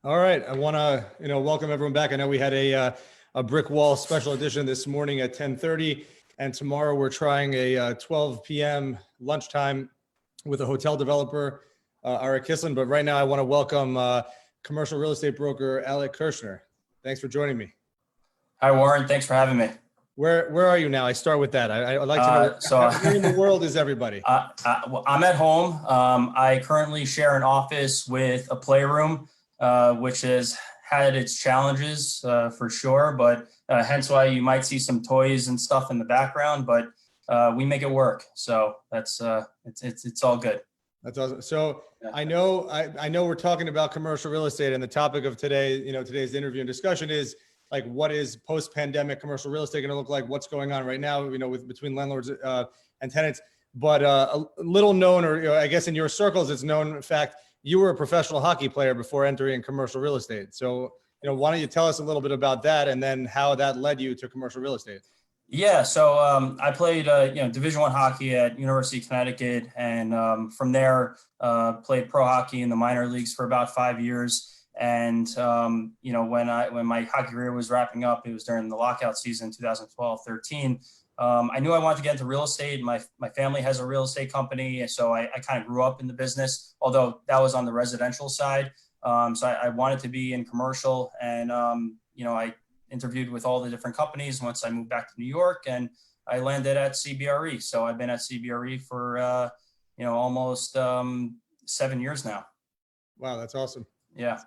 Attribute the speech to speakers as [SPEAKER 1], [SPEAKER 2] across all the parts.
[SPEAKER 1] All right. I want to, welcome everyone back. I know we had a brick wall special edition this morning at 10:30, and tomorrow we're trying a 12 p.m. lunchtime with a hotel developer, Alec Kirschner. But right now, I want to welcome commercial real estate broker Alec Kirschner. Thanks for joining me.
[SPEAKER 2] Hi, Warren. Thanks for having me.
[SPEAKER 1] Where are you now? I start with that. I'd like to know where in the world is everybody?
[SPEAKER 2] Well, I'm at home. I currently share an office with a playroom, which has had its challenges for sure, but hence why you might see some toys and stuff in the background, but we make it work. So that's it's all good.
[SPEAKER 1] That's awesome. So yeah. I know we're talking about commercial real estate, and the topic of today, today's interview and discussion is like, what is post-pandemic commercial real estate going to look like? What's going on right now, between landlords and tenants? But a little known, or I guess in your circles, it's known fact, you were a professional hockey player before entering commercial real estate. So, why don't you tell us a little bit about that, and then how that led you to commercial real estate?
[SPEAKER 2] Yeah, so I played Division I hockey at University of Connecticut, and from there played pro hockey in the minor leagues for about 5 years. And when my hockey career was wrapping up, it was during the lockout season, 2012-13. I knew I wanted to get into real estate. My family has a real estate company, so I kind of grew up in the business, although that was on the residential side. So I wanted to be in commercial, and I interviewed with all the different companies once I moved back to New York, and I landed at CBRE. So I've been at CBRE for almost 7 years now.
[SPEAKER 1] Wow, that's awesome.
[SPEAKER 2] Yeah.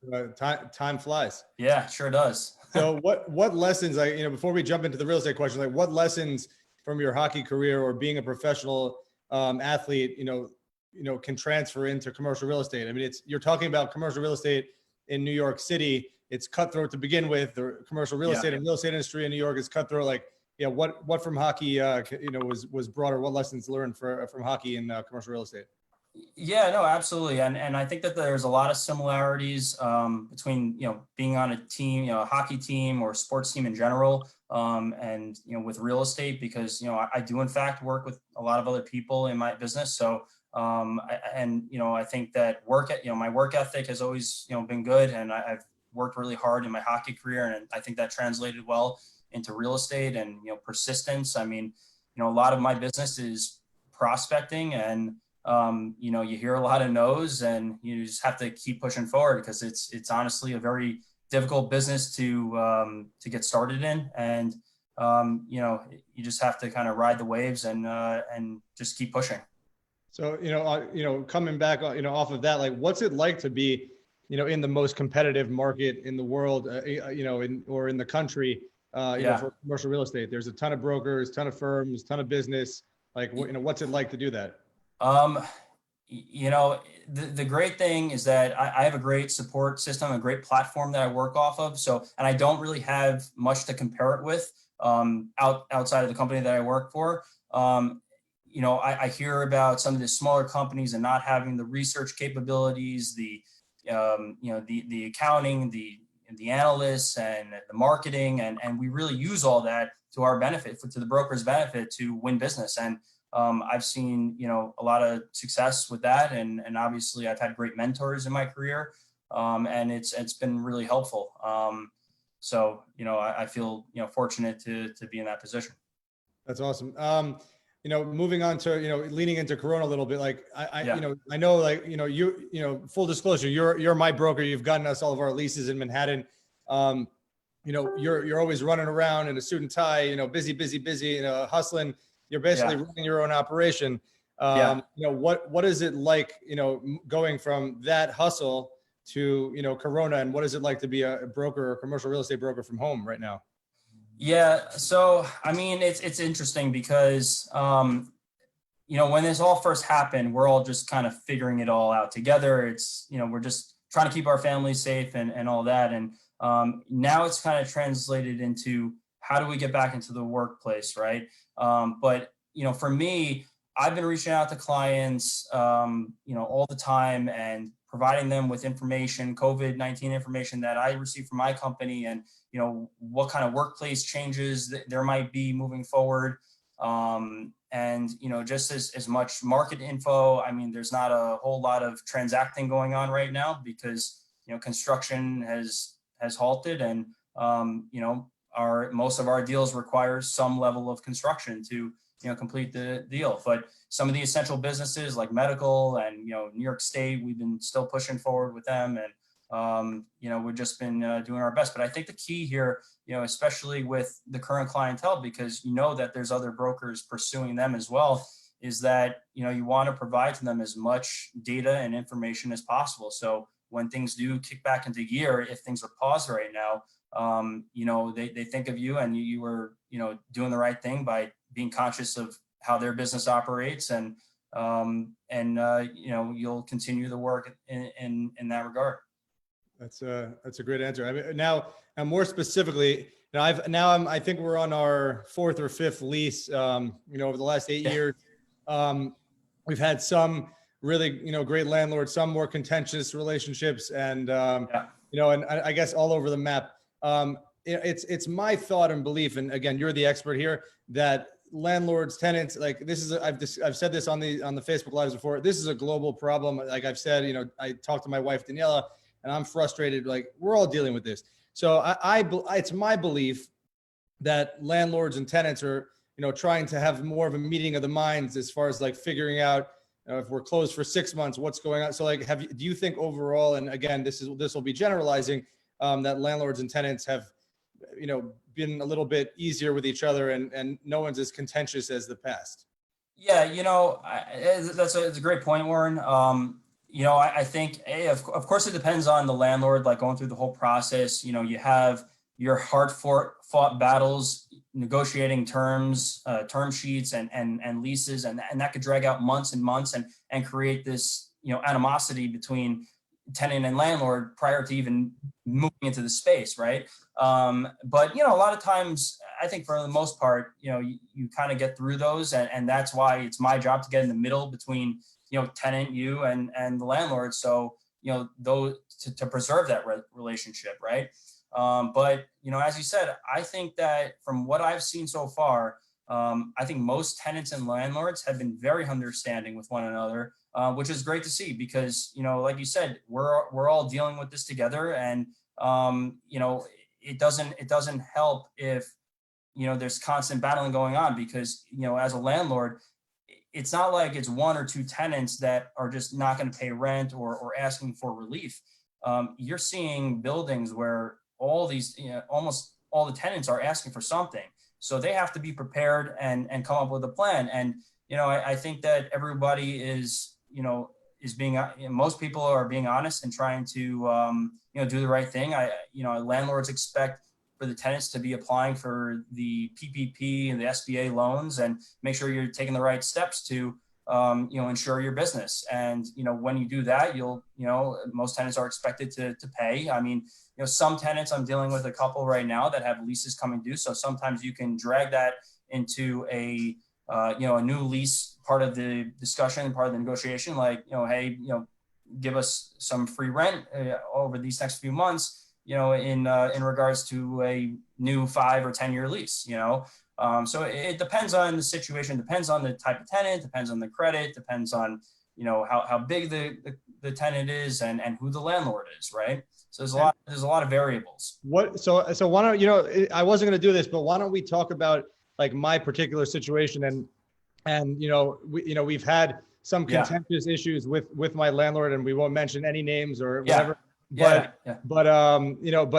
[SPEAKER 1] Time flies.
[SPEAKER 2] Yeah, sure does.
[SPEAKER 1] So what lessons, before we jump into the real estate question, like what lessons from your hockey career or being a professional athlete, can transfer into commercial real estate? I mean, you're talking about commercial real estate in New York City. It's cutthroat to begin with. The commercial real estate and real estate industry in New York is cutthroat. Like, what from hockey, was broader? What lessons learned from hockey and commercial real estate?
[SPEAKER 2] Yeah, no, absolutely. And I think that there's a lot of similarities between, being on a team, a hockey team or sports team in general, and, with real estate, because, I do in fact work with a lot of other people in my business. So, I think that my work ethic has always, been good, and I've worked really hard in my hockey career. And I think that translated well into real estate and, persistence. I mean, a lot of my business is prospecting, and you hear a lot of no's, and you just have to keep pushing forward, because it's honestly a very difficult business to get started in. And, you just have to kind of ride the waves and just keep pushing.
[SPEAKER 1] So, coming back, off of that, like, what's it like to be, in the most competitive market in the world, or in the country, for commercial real estate? There's a ton of brokers, ton of firms, ton of business. Like, what's it like to do that?
[SPEAKER 2] The great thing is that I have a great support system, a great platform that I work off of. So, and I don't really have much to compare it with, outside of the company that I work for. I hear about some of the smaller companies and not having the research capabilities, the accounting, the analysts and the marketing, and we really use all that to our benefit, to the broker's benefit, to win business. And I've seen, a lot of success with that. And obviously I've had great mentors in my career. And it's been really helpful. So, I feel, fortunate to be in that position.
[SPEAKER 1] That's awesome. Moving on to, leaning into Corona a little bit, like I know, like, full disclosure, you're my broker. You've gotten us all of our leases in Manhattan. You're always running around in a suit and tie, busy, hustling. You're basically running your own operation. What is it like, going from that hustle to, Corona, and what is it like to be a broker or commercial real estate broker from home right now?
[SPEAKER 2] Yeah. So, I mean, it's interesting because, when this all first happened, we're all just kind of figuring it all out together. It's, we're just trying to keep our families safe and all that. And now it's kind of translated into, how do we get back into the workplace, right? But, for me, I've been reaching out to clients, all the time, and providing them with information, COVID-19 information that I receive from my company, and, what kind of workplace changes there might be moving forward. And, just as much market info. I mean, there's not a whole lot of transacting going on right now because, construction has halted, and most of our deals require some level of construction to complete the deal. But some of the essential businesses like medical and New York State, we've been still pushing forward with them, and we've just been doing our best. But I think the key here, especially with the current clientele, because that there's other brokers pursuing them as well, is that you want to provide to them as much data and information as possible. So when things do kick back into gear, if things are paused right now, they think of you, and you were doing the right thing by being conscious of how their business operates, and you'll continue the work in that regard.
[SPEAKER 1] That's a great answer. I mean, now more specifically, I think we're on our fourth or fifth lease. Over the last 8 years, we've had some really great landlords, some more contentious relationships, and and I guess all over the map. It's my thought and belief, and again, you're the expert here, that landlords, tenants, like this is I've said this on the Facebook Lives before. This is a global problem. Like I've said, I talked to my wife Daniela, and I'm frustrated. Like we're all dealing with this. So it's my belief that landlords and tenants are trying to have more of a meeting of the minds as far as like figuring out if we're closed for 6 months, what's going on. So like, do you think overall, and again, this will be generalizing, that landlords and tenants have been a little bit easier with each other, and no one's as contentious as the past?
[SPEAKER 2] Yeah, that's a great point, Warren. I think, of course, it depends on the landlord, like going through the whole process. You have your hard-fought battles, negotiating terms, term sheets, and leases, and that could drag out months and months, and create this animosity between tenant and landlord prior to even moving into the space, right? But a lot of times, I think for the most part, you kind of get through those, and that's why it's my job to get in the middle between tenant, you, and the landlord. So those to preserve that relationship, right? But as you said, I think that from what I've seen so far, I think most tenants and landlords have been very understanding with one another, which is great to see, because like you said, we're all dealing with this together, and it doesn't help if there's constant battling going on, because as a landlord, it's not like it's one or two tenants that are just not going to pay rent or asking for relief. You're seeing buildings where all these, almost all the tenants are asking for something. So they have to be prepared and come up with a plan. And, I think that everybody is being, most people are being honest and trying to, do the right thing. Landlords expect for the tenants to be applying for the PPP and the SBA loans, and make sure you're taking the right steps to, insure your business. And, when you do that, most tenants are expected to pay. I mean, some tenants, I'm dealing with a couple right now that have leases coming due. So sometimes you can drag that into a new lease, part of the discussion, part of the negotiation, like, hey, give us some free rent over these next few months, in regards to a new 5 or 10 year lease, so it depends on the situation, depends on the type of tenant, depends on the credit, depends on, how big the tenant is, and who the landlord is, right? So there's a lot of variables.
[SPEAKER 1] So why don't, I wasn't going to do this, but why don't we talk about like my particular situation, and we've had some contentious issues with my landlord, and we won't mention any names or whatever. But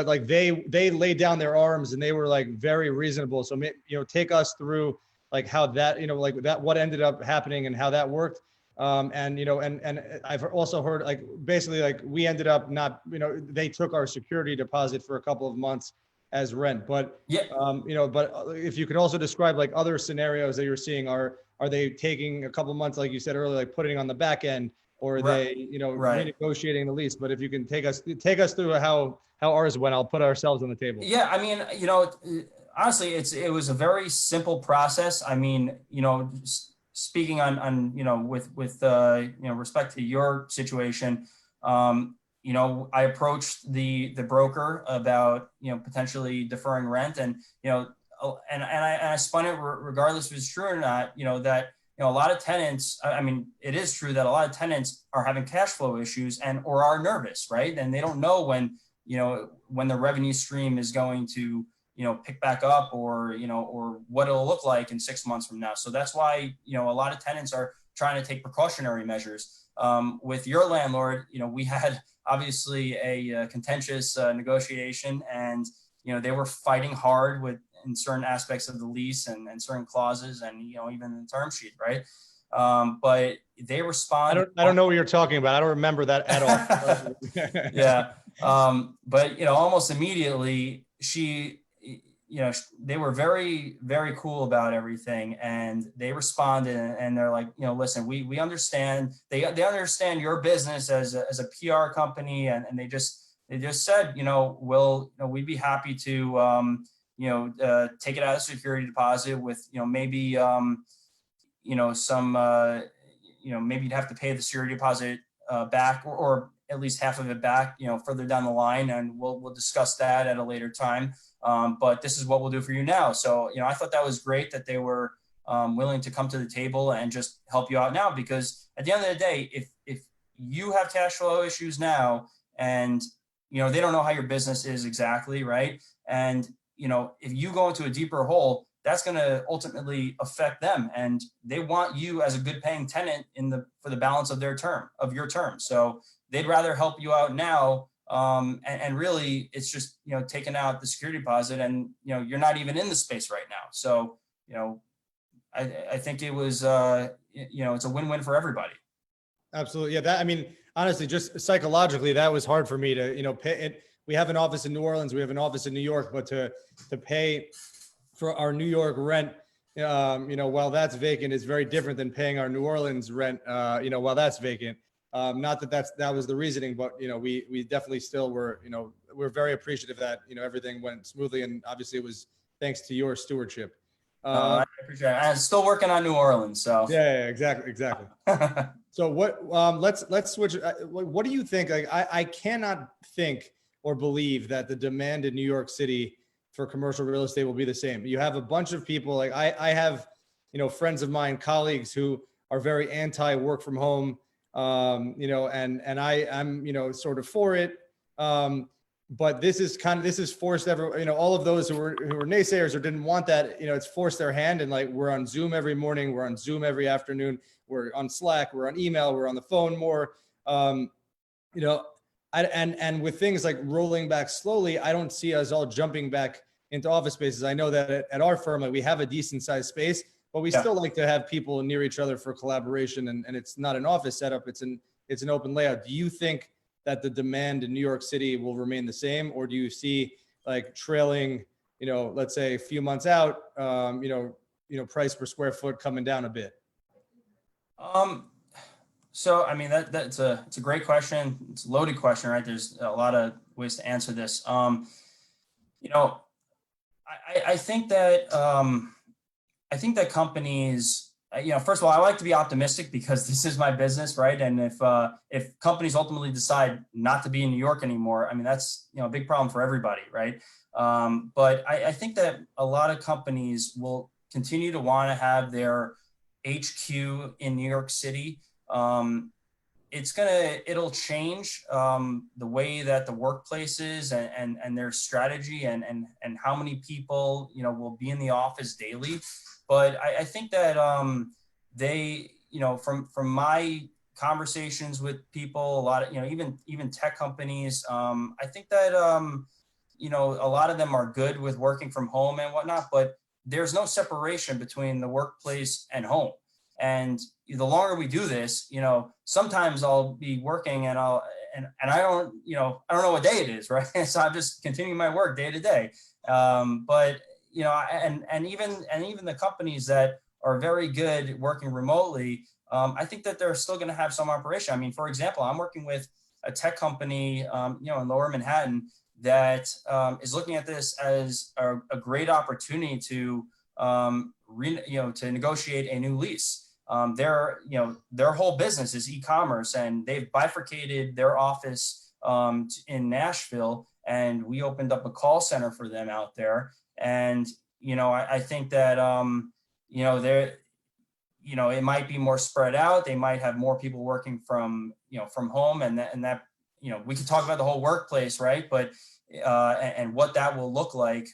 [SPEAKER 1] like they laid down their arms, and they were like very reasonable. So take us through like how that like that, what ended up happening and how that worked. And I've also heard like basically like we ended up not, they took our security deposit for a couple of months as rent. But but if you could also describe like other scenarios that you're seeing, are they taking a couple of months, like you said earlier, like putting it on the back end, or are they renegotiating the lease? But if you can take us through how ours went, I'll put ourselves on the table.
[SPEAKER 2] Yeah, I mean, honestly, it was a very simple process. I mean, speaking on with respect to your situation, I approached the broker about potentially deferring rent, and and I spun it regardless if it's true or not, that a lot of tenants, I mean, it is true that a lot of tenants are having cash flow issues or are nervous, right? And they don't know when the revenue stream is going to, pick back up or what it'll look like in 6 months from now. So that's why, a lot of tenants are trying to take precautionary measures. With your landlord, we had obviously a contentious negotiation, and, they were fighting hard in certain aspects of the lease and certain clauses and, even the term sheet, right? But they respond.
[SPEAKER 1] I don't know what you're talking about. I don't remember that at all.
[SPEAKER 2] Yeah. But, almost immediately they were very, very cool about everything. And they responded and they're like, listen, we understand, they understand your business as a PR company. And they just said, we'd be happy to, take it out of security deposit with, maybe, some, maybe you'd have to pay the security deposit back or at least half of it back, further down the line. And we'll discuss that at a later time. But this is what we'll do for you now. So, I thought that was great that they were willing to come to the table and just help you out now, because at the end of the day, if you have cash flow issues now and, they don't know how your business is exactly, right? And, if you go into a deeper hole, that's going to ultimately affect them. And they want you as a good paying tenant for the balance of your term. So they'd rather help you out now. And really it's just, taking out the security deposit and, you're not even in the space right now. So, I think it was, it's a win-win for everybody.
[SPEAKER 1] Absolutely. Yeah. Honestly, just psychologically, that was hard for me to, pay it. We have an office in New Orleans, we have an office in New York, but to pay for our New York rent, while that's vacant, is very different than paying our New Orleans rent, while that's vacant. Not that was the reasoning, but, we definitely still were, we're very appreciative that, everything went smoothly. And obviously it was thanks to your stewardship.
[SPEAKER 2] I appreciate it. I'm still working on New Orleans. So
[SPEAKER 1] yeah, exactly. So let's switch. What do you think? Like, I cannot think or believe that the demand in New York City for commercial real estate will be the same. You have a bunch of people, like I have, friends of mine, colleagues who are very anti work from home, and I'm, sort of for it. But this is forced all of those who were naysayers or didn't want that, it's forced their hand. And like, we're on Zoom every morning, we're on Zoom every afternoon, we're on Slack, we're on email, we're on the phone more, and with things like rolling back slowly, I don't see us all jumping back into office spaces. I know that at our firm, like, we have a decent sized space, but we still like to have people near each other for collaboration. And it's not an office setup, it's an open layout. Do you think that the demand in New York City will remain the same, or do you see like trailing, let's say a few months out, price per square foot coming down a bit?
[SPEAKER 2] So, it's a great question. It's a loaded question, right? There's a lot of ways to answer this. I think that, companies, first of all, I like to be optimistic because this is my business, right? And if companies ultimately decide not to be in New York anymore, that's, a big problem for everybody, right? But I think that a lot of companies will continue to want to have their HQ in New York City. It'll change the way that the workplace is and their strategy and how many people, will be in the office daily. But I think that they, from my conversations with people, a lot of, even tech companies, I think that, a lot of them are good with working from home and whatnot, but there's no separation between the workplace and home. And the longer we do this, sometimes I'll be working and I don't know what day it is, right? So I'm just continuing my work day to day. But and even the companies that are very good working remotely, I think that they're still going to have some operation. For example, I'm working with a tech company, in Lower Manhattan that is looking at this as a great opportunity to negotiate a new lease. Their whole business is e-commerce, and they've bifurcated their office in Nashville, and we opened up a call center for them out there. And I think that it might be more spread out. They might have more people working from home, and that we could talk about the whole workplace, right? But and what that will look like.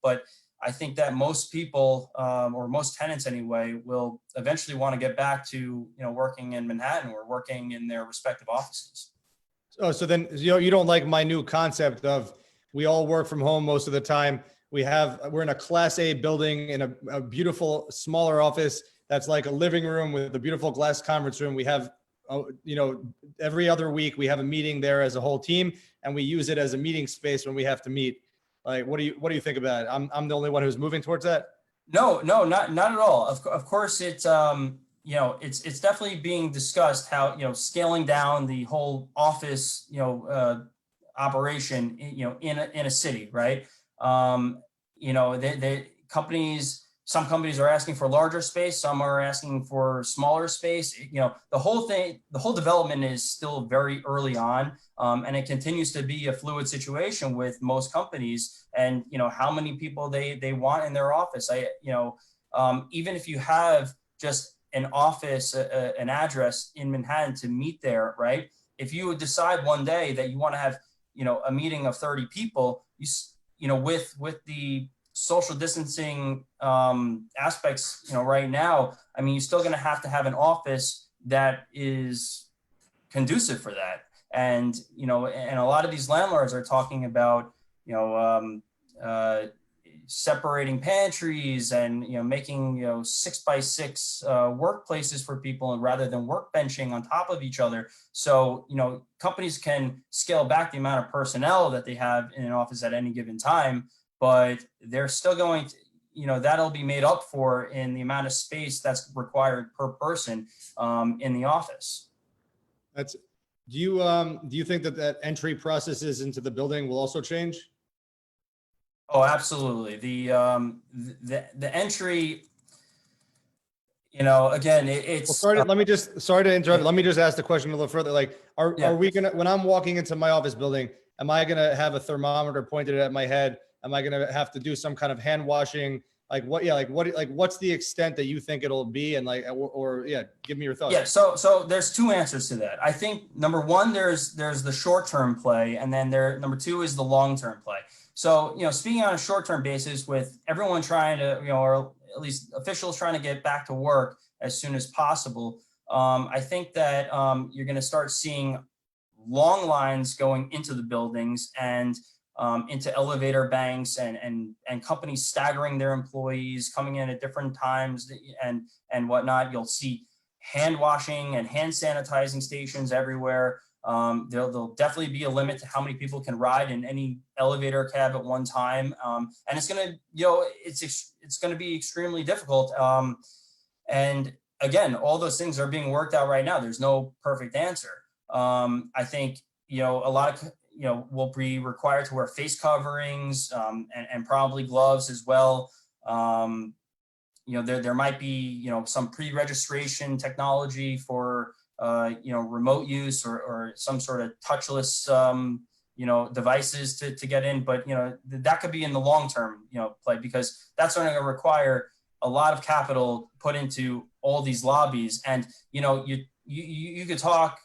[SPEAKER 2] But I think that most people, or most tenants anyway, will eventually want to get back to working in Manhattan or working in their respective offices.
[SPEAKER 1] Oh, so then you don't like my new concept of we all work from home most of the time. We're in a Class A building in a beautiful smaller office that's like a living room with a beautiful glass conference room. We have, every other week we have a meeting there as a whole team, and we use it as a meeting space when we have to meet. Like, what do you think about it? I'm the only one who's moving towards that.
[SPEAKER 2] No, not at all. Of course, it's it's definitely being discussed how scaling down the whole office operation in a city, right? Some companies are asking for larger space, some are asking for smaller space. The whole development is still very early on, and it continues to be a fluid situation with most companies, and how many people they want in their office. Even if you have just an office, an address in Manhattan to meet there, right? If you would decide one day that you want to have a meeting of 30 people, with the social distancing aspects, right now, I mean, you're still going to have an office that is conducive for that. And, and a lot of these landlords are talking about, separating pantries and, making, 6x6 workplaces for people, and rather than workbenching on top of each other. So, companies can scale back the amount of personnel that they have in an office at any given time, but they're still going to, that'll be made up for in the amount of space that's required per person in the office.
[SPEAKER 1] Do you think that entry processes into the building will also change?
[SPEAKER 2] Oh, absolutely. The entry, again, it's.
[SPEAKER 1] Well, sorry to interrupt. Let me just ask the question a little further. Like, are we gonna, when I'm walking into my office building, am I gonna have a thermometer pointed at my head? Am I gonna have to do some kind of hand washing? Like what? Yeah, what's the extent that you think it'll be? And give me your thoughts.
[SPEAKER 2] Yeah. So there's two answers to that. I think number one, there's the short-term play, and then number two is the long-term play. So, speaking on a short-term basis, with everyone trying to, or at least officials trying to get back to work as soon as possible, I think that you're going to start seeing long lines going into the buildings and into elevator banks, and companies staggering their employees, coming in at different times and whatnot. You'll see hand washing and hand sanitizing stations everywhere. There'll definitely be a limit to how many people can ride in any elevator cab at one time. And it's going to, it's going to be extremely difficult. And again, all those things are being worked out right now. There's no perfect answer. I think, a lot of, will be required to wear face coverings, and probably gloves as well. There might be, some pre-registration technology for, remote use or some sort of touchless, devices to get in. But, that could be in the long-term, play, because that's going to require a lot of capital put into all these lobbies. And, you could talk,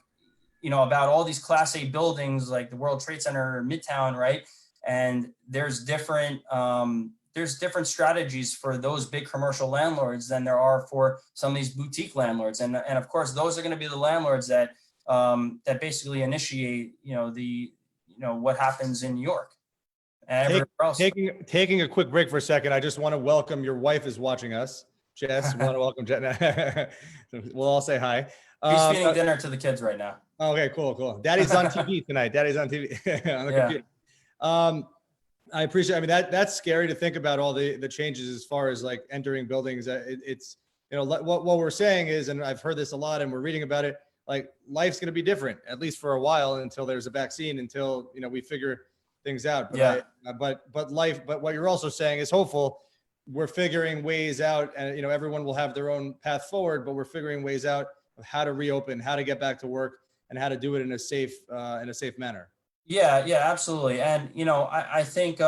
[SPEAKER 2] about all these Class A buildings like the World Trade Center, Midtown, right? And there's different strategies for those big commercial landlords than there are for some of these boutique landlords. And of course, those are going to be the landlords that basically initiate, what happens in New York and everywhere else.
[SPEAKER 1] Taking a quick break for a second. I just want to welcome, your wife is watching us. Jess, want to welcome Jen. We'll all say hi.
[SPEAKER 2] He's feeding dinner to the kids right now.
[SPEAKER 1] Okay, cool. Daddy's on TV tonight. Daddy's on TV on the computer. I appreciate. I mean, that's scary to think about, all the changes as far as like entering buildings. It's what we're saying is, and I've heard this a lot, and we're reading about it. Like, life's going to be different, at least for a while, until there's a vaccine, until we figure things out. But but what you're also saying is hopeful. We're figuring ways out, and everyone will have their own path forward. But we're figuring ways out of how to reopen, how to get back to work, and how to do it in a safe manner.
[SPEAKER 2] Yeah, absolutely. And, I think,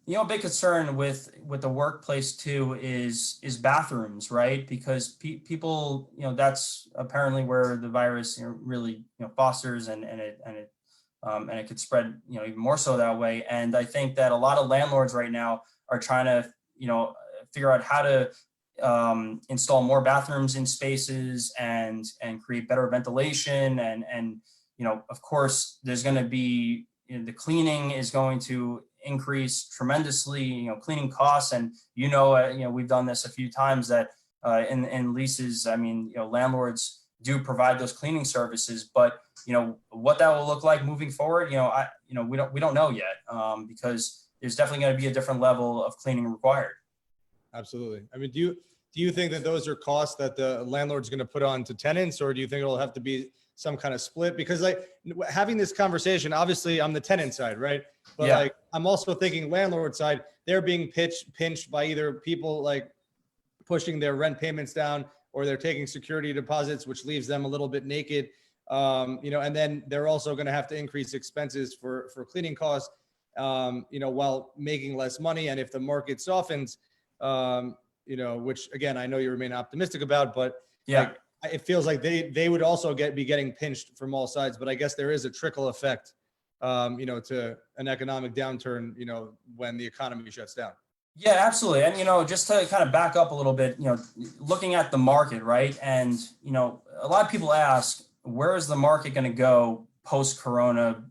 [SPEAKER 2] A big concern with the workplace too is bathrooms, right? Because people, that's apparently where the virus really fosters, and it could spread even more so that way. And I think that a lot of landlords right now are trying to figure out how to install more bathrooms in spaces and create better ventilation, and of course there's going to be the cleaning is going to increase tremendously, cleaning costs. And we've done this a few times that in leases, I mean, landlords do provide those cleaning services, but what that will look like moving forward, we don't know yet, because there's definitely going to be a different level of cleaning required.
[SPEAKER 1] Absolutely. I mean, do you think that those are costs that the landlord's going to put on to tenants, or do you think it'll have to be some kind of split? Because like having this conversation, obviously I'm the tenant side, right? But like, I'm also thinking landlord side, they're being pinched by either people like pushing their rent payments down, or they're taking security deposits, which leaves them a little bit naked. And then they're also going to have to increase expenses for cleaning costs, while making less money. And if the market softens, which again, I know you remain optimistic about, but like, it feels like they would also be getting pinched from all sides. But I guess there is a trickle effect, to an economic downturn, when the economy shuts down.
[SPEAKER 2] Yeah, absolutely. And, just to kind of back up a little bit, looking at the market, right? And, a lot of people ask, where is the market going to go post-corona,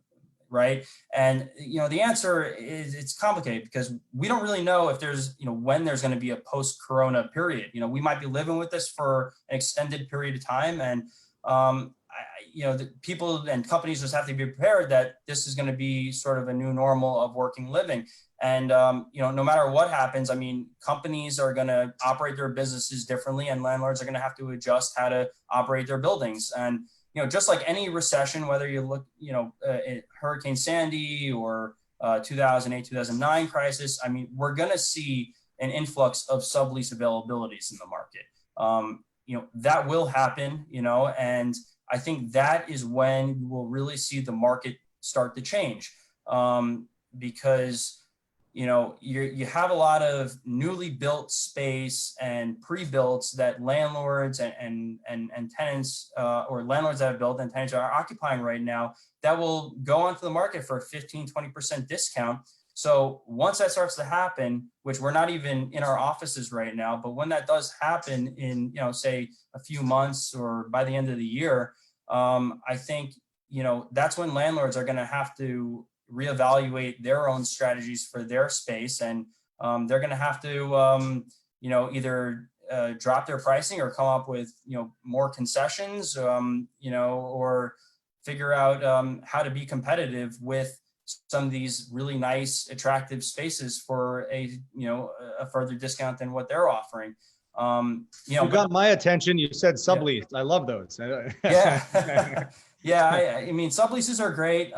[SPEAKER 2] right? And, the answer is it's complicated, because we don't really know if there's, when there's going to be a post-corona period. We might be living with this for an extended period of time. And, the people and companies just have to be prepared that this is going to be sort of a new normal of working, living. And, no matter what happens, I mean, companies are going to operate their businesses differently, and landlords are going to have to adjust how to operate their buildings. And, just like any recession, whether you look, at Hurricane Sandy or 2008, 2009 crisis, I mean, we're going to see an influx of sublease availabilities in the market. That will happen, and I think that is when you will really see the market start to change, because you have a lot of newly built space and pre-builts that landlords and tenants, or landlords that have built and tenants are occupying right now, that will go onto the market for a 15-20% discount. So once that starts to happen, which we're not even in our offices right now, but when that does happen in, say a few months or by the end of the year, I think, that's when landlords are going to have to reevaluate their own strategies for their space. And they're going to have to, either drop their pricing or come up with, more concessions, or figure out how to be competitive with some of these really nice, attractive spaces for a further discount than what they're offering.
[SPEAKER 1] You got my attention. You said sublease. Yeah. I love those.
[SPEAKER 2] Yeah. Yeah. I mean, subleases are great.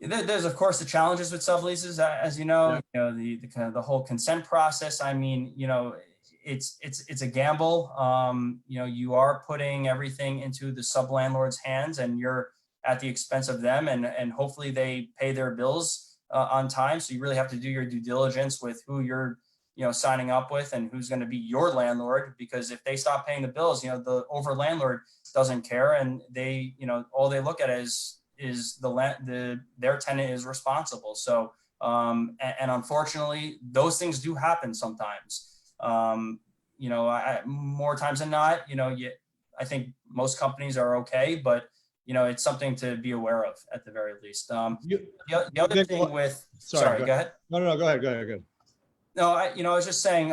[SPEAKER 2] There's of course the challenges with subleases, as the kind of the whole consent process. I mean, it's a gamble. You are putting everything into the sublandlord's hands, and you're at the expense of them, and hopefully they pay their bills on time. So you really have to do your due diligence with who you're signing up with and who's going to be your landlord, because if they stop paying the bills, the over landlord doesn't care, and they all they look at is their tenant is responsible. So and unfortunately those things do happen sometimes. More times than not, I think most companies are okay, but it's something to be aware of at the very least. The other thing with sorry, go ahead.
[SPEAKER 1] No, go ahead.
[SPEAKER 2] No, I was just saying,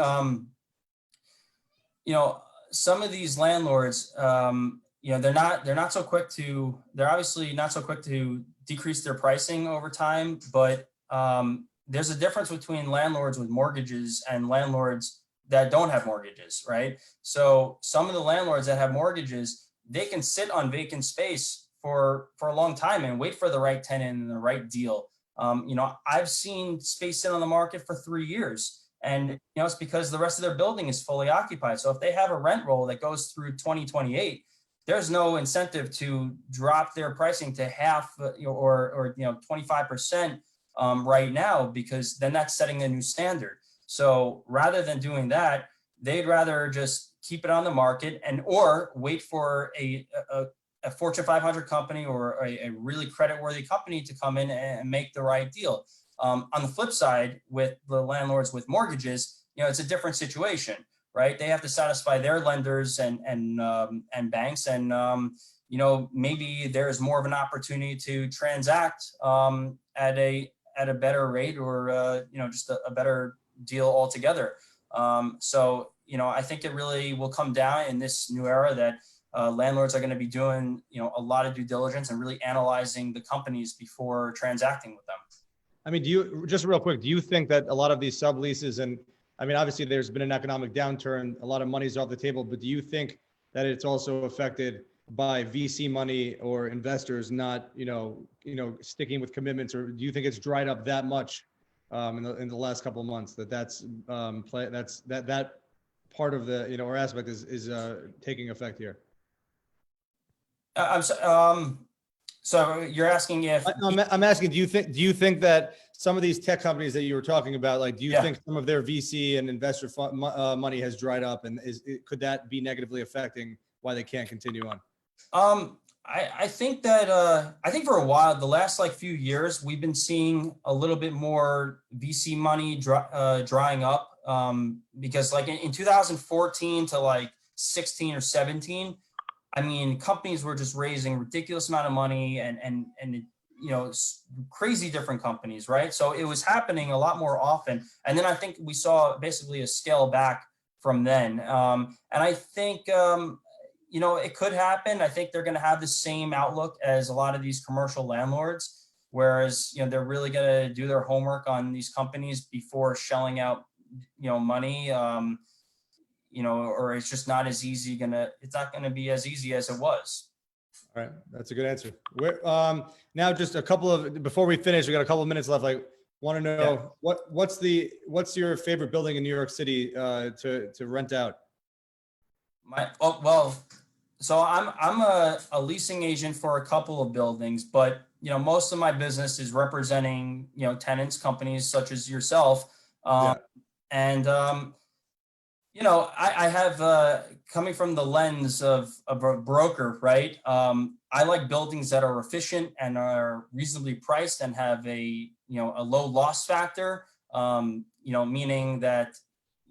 [SPEAKER 2] some of these landlords, they're obviously not so quick to decrease their pricing over time, but there's a difference between landlords with mortgages and landlords that don't have mortgages, right? So some of the landlords that have mortgages, they can sit on vacant space for a long time and wait for the right tenant and the right deal. I've seen space sit on the market for 3 years, and it's because the rest of their building is fully occupied. So if they have a rent roll that goes through 2028, there's no incentive to drop their pricing to half or 25% right now, because then that's setting a new standard. So rather than doing that, they'd rather just keep it on the market or wait for a Fortune 500 company or a really creditworthy company to come in and make the right deal. On the flip side, with the landlords with mortgages, it's a different situation, right? They have to satisfy their lenders and banks, and maybe there's more of an opportunity to transact at a better rate, or just a better deal altogether. So I think it really will come down in this new era that landlords are going to be doing a lot of due diligence and really analyzing the companies before transacting with them.
[SPEAKER 1] I mean, do you, just real quick, do you think that a lot of these subleases, and I mean, obviously there's been an economic downturn, a lot of money's off the table, but do you think that it's also affected by VC money or investors not, sticking with commitments, or do you think it's dried up that much in the last couple of months that part of the, or aspect is taking effect here?
[SPEAKER 2] So you're asking if
[SPEAKER 1] I'm asking, do you think that some of these tech companies that you were talking about, like, do you think some of their VC and investor money has dried up, and could that be negatively affecting why they can't continue on?
[SPEAKER 2] I think that I think for a while, the last few years, we've been seeing a little bit more VC money drying up, because in 2014 to 16 or 17, I mean, companies were just raising ridiculous amount of money and crazy different companies, right? So it was happening a lot more often. And then I think we saw basically a scale back from then. And I think, it could happen. I think they're going to have the same outlook as a lot of these commercial landlords, whereas, they're really going to do their homework on these companies before shelling out, money. Or it's just not as easy. It's not going to be as easy as it was.
[SPEAKER 1] All right. That's a good answer. Now just before we finish, we got a couple of minutes left. I want to know what's your favorite building in New York City to rent out?
[SPEAKER 2] So I'm a leasing agent for a couple of buildings, but most of my business is representing tenants, companies such as yourself, and I have, coming from the lens of a broker, right? I like buildings that are efficient and are reasonably priced and have a low loss factor, meaning that,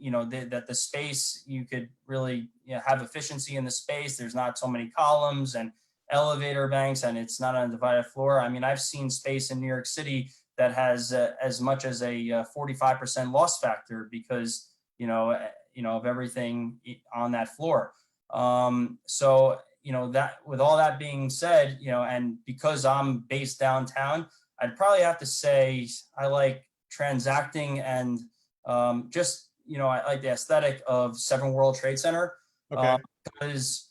[SPEAKER 2] that the space, you could really have efficiency in the space. There's not so many columns and elevator banks, and it's not on a divided floor. I mean, I've seen space in New York City that has as much as a 45% loss factor because, of everything on that floor. So, that with all that being said, and because I'm based downtown, I'd probably have to say I like transacting and just, I like the aesthetic of 7 World Trade Center.
[SPEAKER 1] Okay.
[SPEAKER 2] Because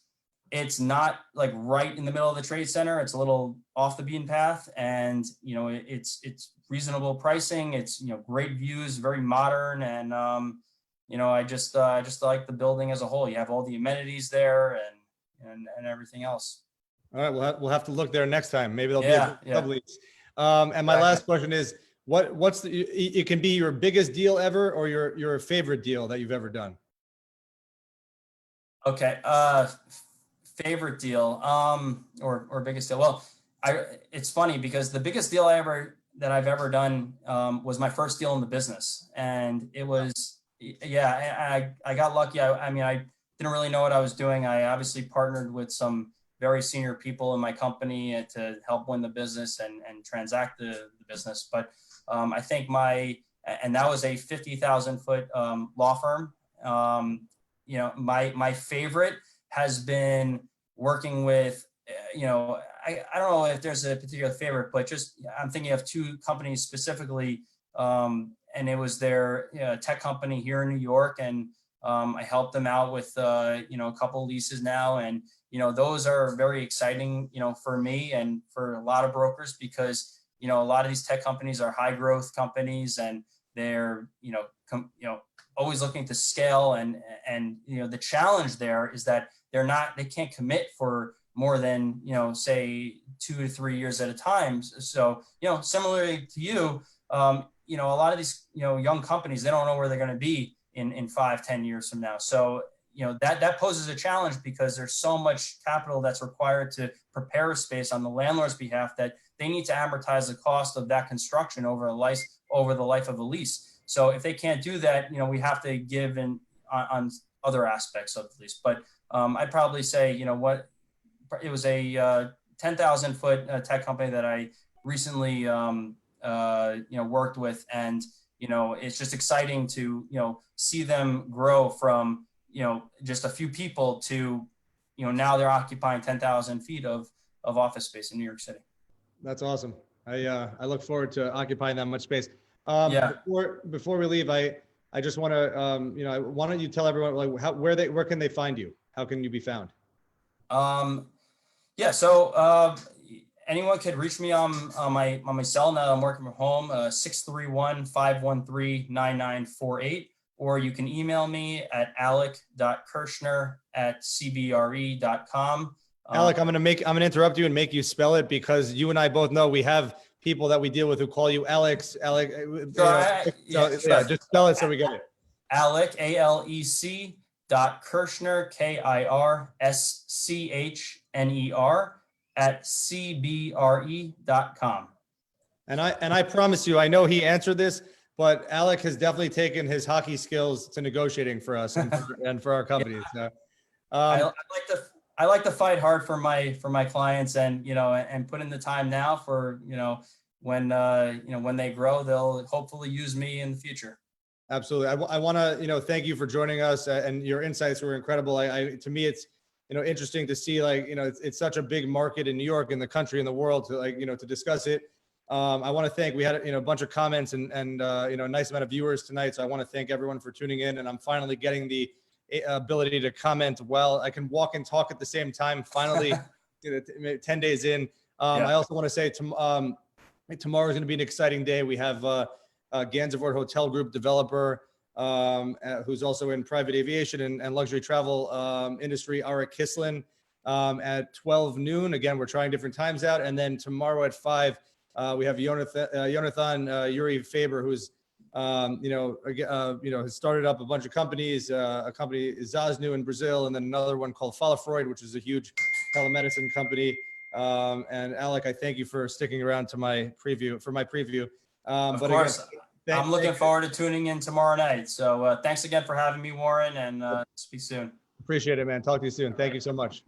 [SPEAKER 2] it's not right in the middle of the trade center. It's a little off the beaten path, and it's reasonable pricing. It's great views, very modern, and I just like the building as a whole. You have all the amenities there and everything else.
[SPEAKER 1] All right, we'll have to look there next time. Maybe there'll be a sublease. And my last question is, it can be your biggest deal ever or your favorite deal that you've ever done?
[SPEAKER 2] Okay. Favorite deal, or biggest deal. Well, it's funny because the biggest deal that I've ever done was my first deal in the business, and it was. I got lucky. I mean, I didn't really know what I was doing. I obviously partnered with some very senior people in my company to help win the business and transact the business. But I think and that was a 50,000 foot law firm. My favorite has been working with, I don't know if there's a particular favorite, but just I'm thinking of 2 companies specifically. And it was their tech company here in New York, and I helped them out with a couple leases now, and those are very exciting for me and for a lot of brokers, because a lot of these tech companies are high growth companies, and they're always looking to scale, and the challenge there is that they can't commit for more than say 2 to 3 years at a time. So similarly to you, you know, a lot of these, you know, young companies, they don't know where they're going to be in 5, 10 years from now. So, you know, that poses a challenge because there's so much capital that's required to prepare a space on the landlord's behalf that they need to amortize the cost of that construction over the life of a lease. So if they can't do that, you know, we have to give in on other aspects of the lease. But I'd probably say, you know what, it was a 10,000 foot tech company that I recently, you know, worked with, and you know, it's just exciting to, you know, see them grow from, you know, just a few people to, you know, now they're occupying 10,000 feet of office space in New York City.
[SPEAKER 1] That's awesome. I look forward to occupying that much space.
[SPEAKER 2] Yeah.
[SPEAKER 1] Before we leave, I just want to, you know, why don't you tell everyone like where can they find you? How can you be found?
[SPEAKER 2] Yeah. So anyone could reach me on my cell now. I'm working from home, 631-513-9948, or you can email me at alec.kirschner@cbre.com.
[SPEAKER 1] Alec, I'm gonna interrupt you and make you spell it because you and I both know we have people that we deal with who call you Alex. Alec, just spell it so we get it.
[SPEAKER 2] Alec, ALEC .Kirschner, KIRSCHNER @cbre.com.
[SPEAKER 1] And I promise you, I know he answered this, but Alec has definitely taken his hockey skills to negotiating for us and for our companies.
[SPEAKER 2] Yeah. I like to fight hard for my clients, and you know, and put in the time now for, you know, when you know, when they grow, they'll hopefully use me in the future.
[SPEAKER 1] Absolutely. I want to, you know, thank you for joining us, and your insights were incredible. To me, it's, you know, interesting to see, like, you know, it's such a big market in New York, in the country, in the world, to, like, you know, to discuss it. I want to thank, we had, you know, a bunch of comments and you know, a nice amount of viewers tonight. So I want to thank everyone for tuning in, and I'm finally getting the ability to comment well. I can walk and talk at the same time, finally, you know, 10 days in. I also want to say tomorrow is going to be an exciting day. We have Gansevoort Hotel Group developer, who's also in private aviation and luxury travel industry, Arik Kislin, at 12 noon. Again, we're trying different times out. And then tomorrow at 5, we have Jonathan Yuri Faber, who's you know, has started up a bunch of companies, a company Zasnu in Brazil, and then another one called Fala Freud, which is a huge telemedicine company. And Alec, I thank you for sticking around to my preview.
[SPEAKER 2] Of course. Again, I'm looking forward to tuning in tomorrow night. So thanks again for having me, Warren, and speak soon.
[SPEAKER 1] Appreciate it, man. Talk to you soon. Thank you so much.